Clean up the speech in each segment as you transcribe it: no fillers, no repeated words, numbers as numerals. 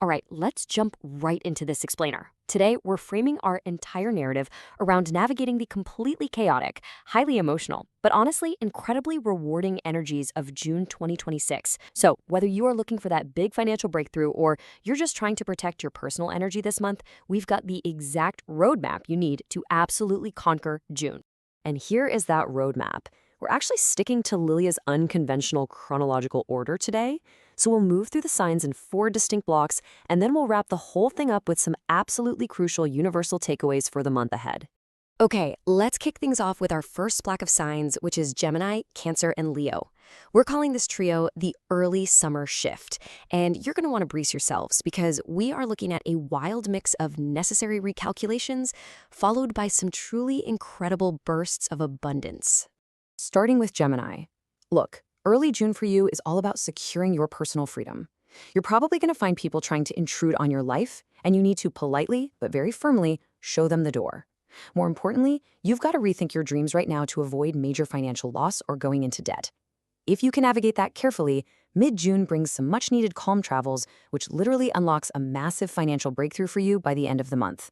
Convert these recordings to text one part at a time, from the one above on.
All right, let's jump right into this explainer. Today, we're framing our entire narrative around navigating the completely chaotic, highly emotional, but honestly incredibly rewarding energies of June 2026. So, whether you are looking for that big financial breakthrough or you're just trying to protect your personal energy this month, we've got the exact roadmap you need to absolutely conquer June. And here is that roadmap. We're actually sticking to Lilia's unconventional chronological order today. So we'll move through the signs in 4 distinct blocks, and then we'll wrap the whole thing up with some absolutely crucial universal takeaways for the month ahead. Okay, let's kick things off with our first block of signs, which is Gemini, Cancer, and Leo. We're calling this trio the early summer shift, and you're going to want to brace yourselves because we are looking at a wild mix of necessary recalculations followed by some truly incredible bursts of abundance. Starting with Gemini. Look, early June for you is all about securing your personal freedom. You're probably going to find people trying to intrude on your life, and you need to politely, but very firmly, show them the door. More importantly, you've got to rethink your dreams right now to avoid major financial loss or going into debt. If you can navigate that carefully, mid-June brings some much-needed calm travels, which literally unlocks a massive financial breakthrough for you by the end of the month.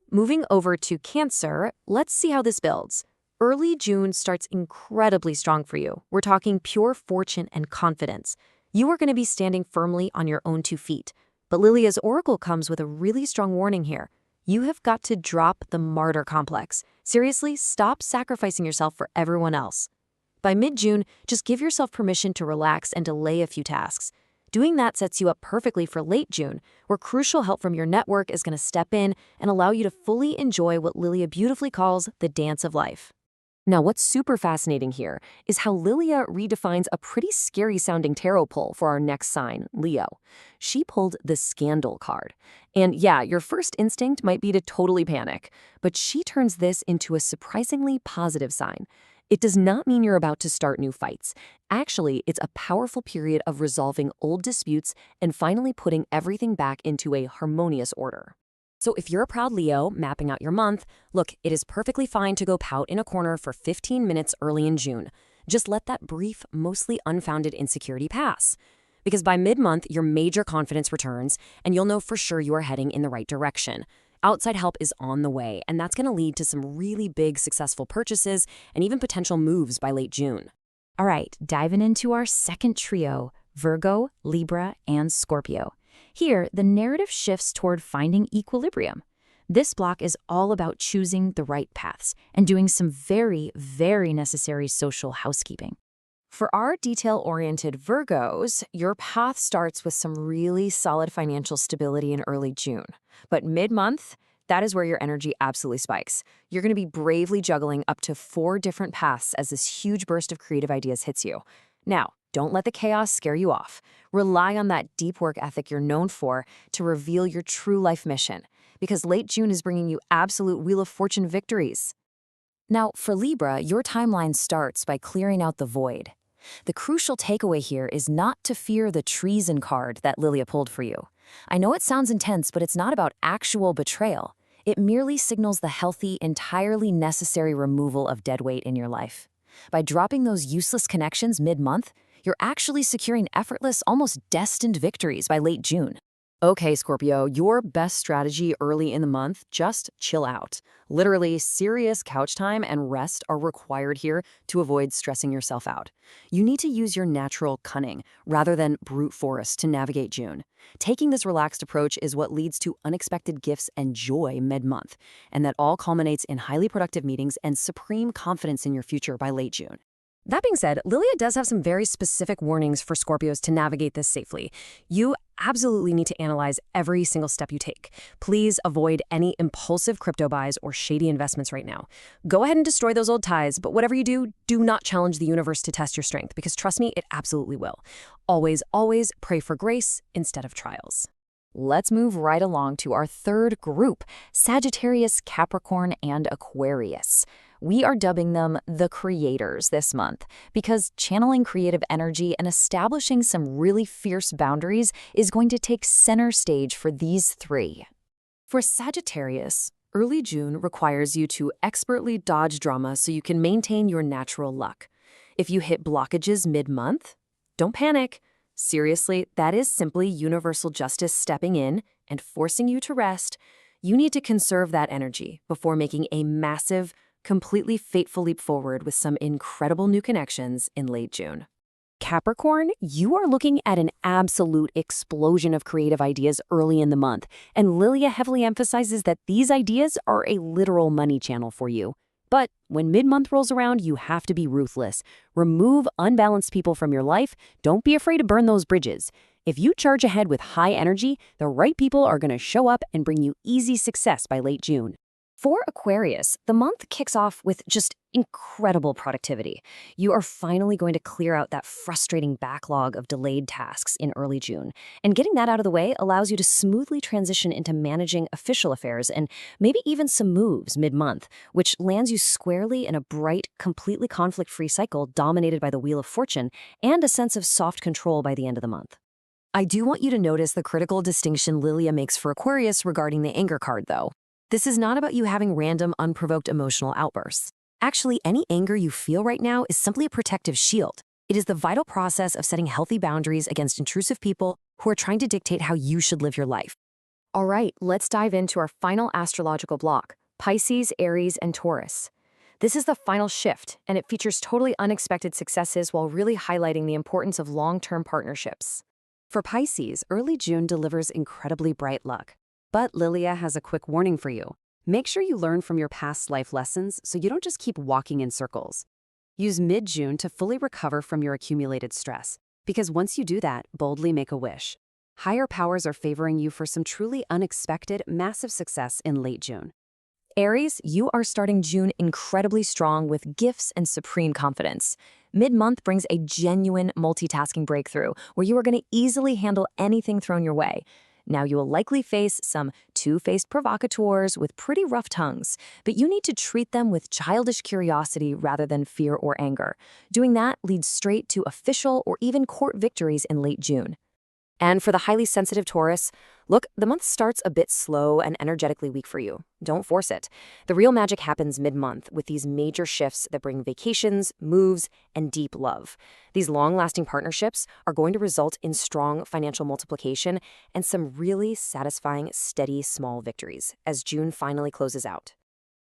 Moving over to Cancer, let's see how this builds. Early June starts incredibly strong for you. We're talking pure fortune and confidence. You are going to be standing firmly on your own 2 feet. But Lilia's oracle comes with a really strong warning here. You have got to drop the martyr complex. Seriously, stop sacrificing yourself for everyone else. By mid-June, just give yourself permission to relax and delay a few tasks. Doing that sets you up perfectly for late June, where crucial help from your network is going to step in and allow you to fully enjoy what Lilia beautifully calls the dance of life. Now, what's super fascinating here is how Lilia redefines a pretty scary-sounding tarot pull for our next sign, Leo. She pulled the Scandal card. And yeah, your first instinct might be to totally panic, but she turns this into a surprisingly positive sign. It does not mean you're about to start new fights. Actually, it's a powerful period of resolving old disputes and finally putting everything back into a harmonious order. So if you're a proud Leo mapping out your month, look, it is perfectly fine to go pout in a corner for 15 minutes early in June. Just let that brief, mostly unfounded insecurity pass. Because by mid-month, your major confidence returns, and you'll know for sure you are heading in the right direction. Outside help is on the way, and that's going to lead to some really big successful purchases and even potential moves by late June. All right, diving into our second trio, Virgo, Libra, and Scorpio. Here, the narrative shifts toward finding equilibrium. This block is all about choosing the right paths and doing some very, very necessary social housekeeping. For our detail-oriented Virgos, your path starts with some really solid financial stability in early June. But mid-month, that is where your energy absolutely spikes. You're going to be bravely juggling up to 4 different paths as this huge burst of creative ideas hits you. Now, don't let the chaos scare you off. Rely on that deep work ethic you're known for to reveal your true life mission, because late June is bringing you absolute Wheel of Fortune victories. Now, for Libra, your timeline starts by clearing out the void. The crucial takeaway here is not to fear the treason card that Lilia pulled for you. I know it sounds intense, but it's not about actual betrayal. It merely signals the healthy, entirely necessary removal of dead weight in your life. By dropping those useless connections mid-month, you're actually securing effortless, almost destined victories by late June. Okay, Scorpio, your best strategy early in the month, just chill out. Literally, serious couch time and rest are required here to avoid stressing yourself out. You need to use your natural cunning rather than brute force to navigate June. Taking this relaxed approach is what leads to unexpected gifts and joy mid-month, and that all culminates in highly productive meetings and supreme confidence in your future by late June. That being said, Lilia does have some very specific warnings for Scorpios to navigate this safely. You absolutely need to analyze every single step you take. Please avoid any impulsive crypto buys or shady investments right now. Go ahead and destroy those old ties, but whatever you do, do not challenge the universe to test your strength, because trust me, it absolutely will. Always, always pray for grace instead of trials. Let's move right along to our third group, Sagittarius, Capricorn, and Aquarius. We are dubbing them the creators this month because channeling creative energy and establishing some really fierce boundaries is going to take center stage for these 3. For Sagittarius, early June requires you to expertly dodge drama so you can maintain your natural luck. If you hit blockages mid-month, don't panic. Seriously, that is simply universal justice stepping in and forcing you to rest. You need to conserve that energy before making a massive, completely fateful leap forward with some incredible new connections in late June. Capricorn, you are looking at an absolute explosion of creative ideas early in the month, and Lilia heavily emphasizes that these ideas are a literal money channel for you. But when mid-month rolls around, you have to be ruthless. Remove unbalanced people from your life. Don't be afraid to burn those bridges. If you charge ahead with high energy, the right people are going to show up and bring you easy success by late June. For Aquarius, the month kicks off with just incredible productivity. You are finally going to clear out that frustrating backlog of delayed tasks in early June. And getting that out of the way allows you to smoothly transition into managing official affairs and maybe even some moves mid-month, which lands you squarely in a bright, completely conflict-free cycle dominated by the Wheel of Fortune and a sense of soft control by the end of the month. I do want you to notice the critical distinction Lilia makes for Aquarius regarding the anger card, though. This is not about you having random, unprovoked emotional outbursts. Actually, any anger you feel right now is simply a protective shield. It is the vital process of setting healthy boundaries against intrusive people who are trying to dictate how you should live your life. All right, let's dive into our final astrological block, Pisces, Aries, and Taurus. This is the final shift, and it features totally unexpected successes while really highlighting the importance of long-term partnerships. For Pisces, early June delivers incredibly bright luck. But Lilia has a quick warning for you. Make sure you learn from your past life lessons so you don't just keep walking in circles. Use mid-June to fully recover from your accumulated stress, because once you do that, boldly make a wish. Higher powers are favoring you for some truly unexpected, massive success in late June. Aries, you are starting June incredibly strong with gifts and supreme confidence. Mid-month brings a genuine multitasking breakthrough where you are going to easily handle anything thrown your way. Now, you will likely face some two-faced provocateurs with pretty rough tongues, but you need to treat them with childish curiosity rather than fear or anger. Doing that leads straight to official or even court victories in late June. And for the highly sensitive Taurus, look, the month starts a bit slow and energetically weak for you. Don't force it. The real magic happens mid-month with these major shifts that bring vacations, moves, and deep love. These long-lasting partnerships are going to result in strong financial multiplication and some really satisfying, steady, small victories as June finally closes out.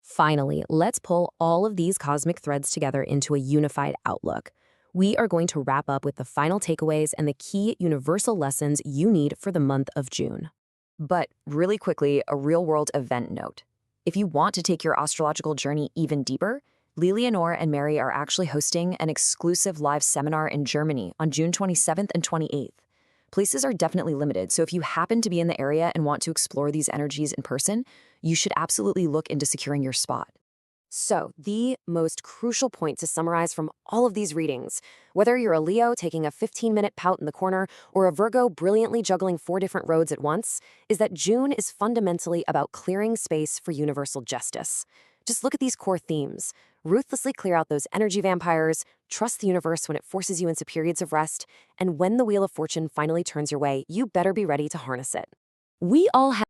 Finally, let's pull all of these cosmic threads together into a unified outlook. We are going to wrap up with the final takeaways and the key universal lessons you need for the month of June. But really quickly, a real-world event note. If you want to take your astrological journey even deeper, Lilia Nor and Mary are actually hosting an exclusive live seminar in Germany on June 27th and 28th. Places are definitely limited, so if you happen to be in the area and want to explore these energies in person, you should absolutely look into securing your spot. So, the most crucial point to summarize from all of these readings, whether you're a Leo taking a 15-minute pout in the corner or a Virgo brilliantly juggling 4 different roads at once, is that June is fundamentally about clearing space for universal justice. Just look at these core themes. Ruthlessly clear out those energy vampires, trust the universe when it forces you into periods of rest, and when the Wheel of Fortune finally turns your way, you better be ready to harness it. We all have